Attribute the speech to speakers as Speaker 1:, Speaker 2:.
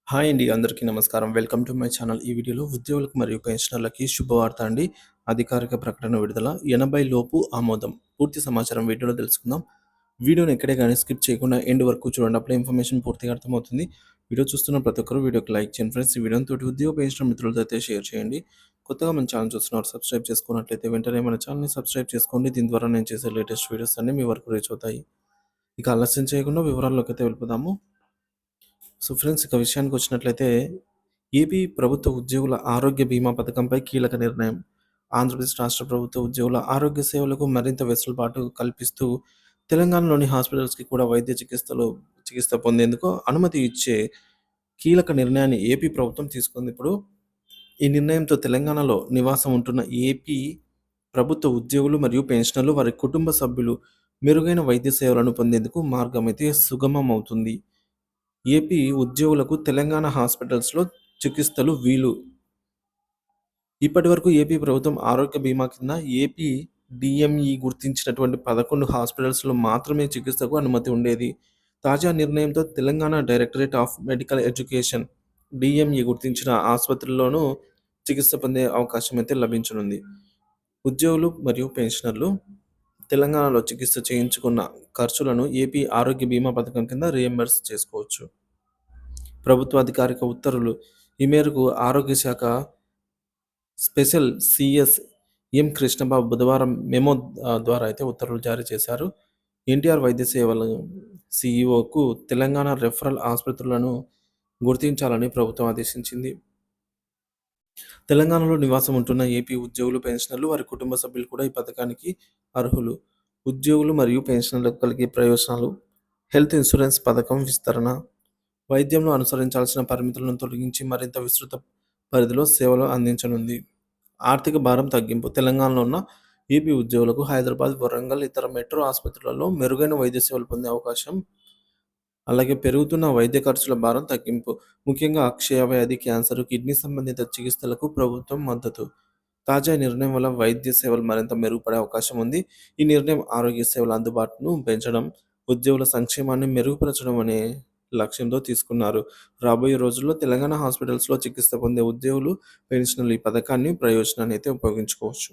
Speaker 1: Hi అండి. అందరికీ నమస్కారం. Welcome to my channel. ఈ వీడియోలో ఉద్యోగులకు మరియు పెన్షనర్లకి శుభవార్త అండి. అధికారిక ప్రకటన విడుదల 80 లోపు ఆమోదం. పూర్తి సమాచారం వీడియోలో తెలుసుకుందాం. వీడియోని ఎక్కడే గాని స్కిప్ చేయకుండా ఎండ్ వరకు చూడండి. అప్పుడే ఇన్ఫర్మేషన్ పూర్తిగా అర్థమవుతుంది. వీడియో చూస్తున్న ప్రతి ఒక్కరు వీడియోకి లైక్ చేయండి ఫ్రెండ్స్. ఈ వీడియోని తోటి ఉద్యోగ పెన్షనర్ మిత్రులతో అయితే షేర్ చేయండి. కొత్తగా మన ఛానల్ చూస్తున్నారు సబ్స్క్రైబ్ చేసుకున్నట్లయితే వెంటనే మన ఛానల్‌ని సబ్స్క్రైబ్ చేసుకోండి. దీని ద్వారా నేను చేసే లేటెస్ట్ వీడియోస్ అన్నీ మీ వరకు రీచ్ అవుతాయి. ఇక ఆలస్యం చేయకుండా వివరాల్లోకైతే వెళ్ళిపోదాము. సో ఫ్రెండ్స్, ఇక విషయానికి వచ్చినట్లయితే ఏపీ ప్రభుత్వ ఉద్యోగుల ఆరోగ్య బీమా పథకంపై కీలక నిర్ణయం. ఆంధ్రప్రదేశ్ రాష్ట్ర ప్రభుత్వ ఉద్యోగుల ఆరోగ్య సేవలకు మరింత వెసులుబాటు కల్పిస్తూ తెలంగాణలోని హాస్పిటల్స్కి కూడా చికిత్స పొందేందుకు అనుమతి ఇచ్చే కీలక నిర్ణయాన్ని ఏపీ ప్రభుత్వం తీసుకుంది. ఇప్పుడు ఈ నిర్ణయంతో తెలంగాణలో నివాసం ఉంటున్న ఏపీ ప్రభుత్వ ఉద్యోగులు మరియు పెన్షనర్లు వారి కుటుంబ సభ్యులు మెరుగైన వైద్య సేవలను పొందేందుకు మార్గం అయితే సుగమం అవుతుంది. ఏపీ ఉద్యోగులకు తెలంగాణ హాస్పిటల్స్‌లో చికిత్సలు వీలు. ఇప్పటివరకు ఏపీ ప్రభుత్వం ఆరోగ్య బీమా కింద ఏపీ డీఎంఈ గుర్తించినటువంటి 11 హాస్పిటల్స్‌లో మాత్రమే చికిత్సకు అనుమతి ఉండేది. తాజా నిర్ణయంతో Telangana directorate of medical education DME గుర్తించిన ఆసుపత్రుల్లోనూ చికిత్స పొందే అవకాశం అయితే లభించనుంది. ఉద్యోగులు మరియు పెన్షనర్లు తెలంగాణలో చికిత్స చేయించుకున్న ఖర్చులను ఏపీ ఆరోగ్య బీమా పథకం కింద రీయింబర్స్ చేసుకోవచ్చు. ప్రభుత్వ అధికారిక ఉత్తర్వులు ఈ మేరకు ఆరోగ్య శాఖ స్పెషల్ సీఎస్ ఎం కృష్ణబాబు బుధవారం మెమో ద్వారా అయితే ఉత్తర్వులు జారీ చేశారు. ఎన్టీఆర్ వైద్య సేవల సీఈఓకు తెలంగాణ రెఫరల్ ఆసుపత్రులను గుర్తించాలని ప్రభుత్వం ఆదేశించింది. తెలంగాణలో నివాసం ఉంటున్న ఏపీ ఉద్యోగులు, పెన్షనర్లు, వారి కుటుంబ సభ్యులు కూడా ఈ పథకానికి అర్హులు. ఉద్యోగులు మరియు పెన్షనర్లకు కలిగే ప్రయోజనాలు: హెల్త్ ఇన్సూరెన్స్ పథకం విస్తరణ, వైద్యంలో అనుసరించాల్సిన పరిమితులను తొలగించి మరింత విస్తృత పరిధిలో సేవలు అందించనుంది. ఆర్థిక భారం తగ్గింపు: తెలంగాణలో ఉన్న ఏపీ ఉద్యోగులకు హైదరాబాద్, వరంగల్, ఇతర మెట్రో ఆసుపత్రులలో మెరుగైన వైద్య సేవలు పొందే అవకాశం. అలాగే పెరుగుతున్న వైద్య ఖర్చుల భారం తగ్గింపు, ముఖ్యంగా క్షయవ్యాధి, క్యాన్సర్, కిడ్నీ సంబంధిత చికిత్సలకు ప్రభుత్వం మద్దతు. తాజా నిర్ణయం వల్ల వైద్య సేవలు మరింత మెరుగుపడే అవకాశం ఉంది. ఈ నిర్ణయం ఆరోగ్య సేవల అందుబాటును పెంచడం, ఉద్యోగుల సంక్షేమాన్ని మెరుగుపరచడం అనే లక్ష్యంతో తీసుకున్నారు. రాబోయే రోజుల్లో తెలంగాణ హాస్పిటల్స్‌లో చికిత్స పొందే ఉద్యోగులు, పెన్షనర్లు ఈ పథకాన్ని ప్రయోజనాన్ని అయితే ఉపయోగించుకోవచ్చు.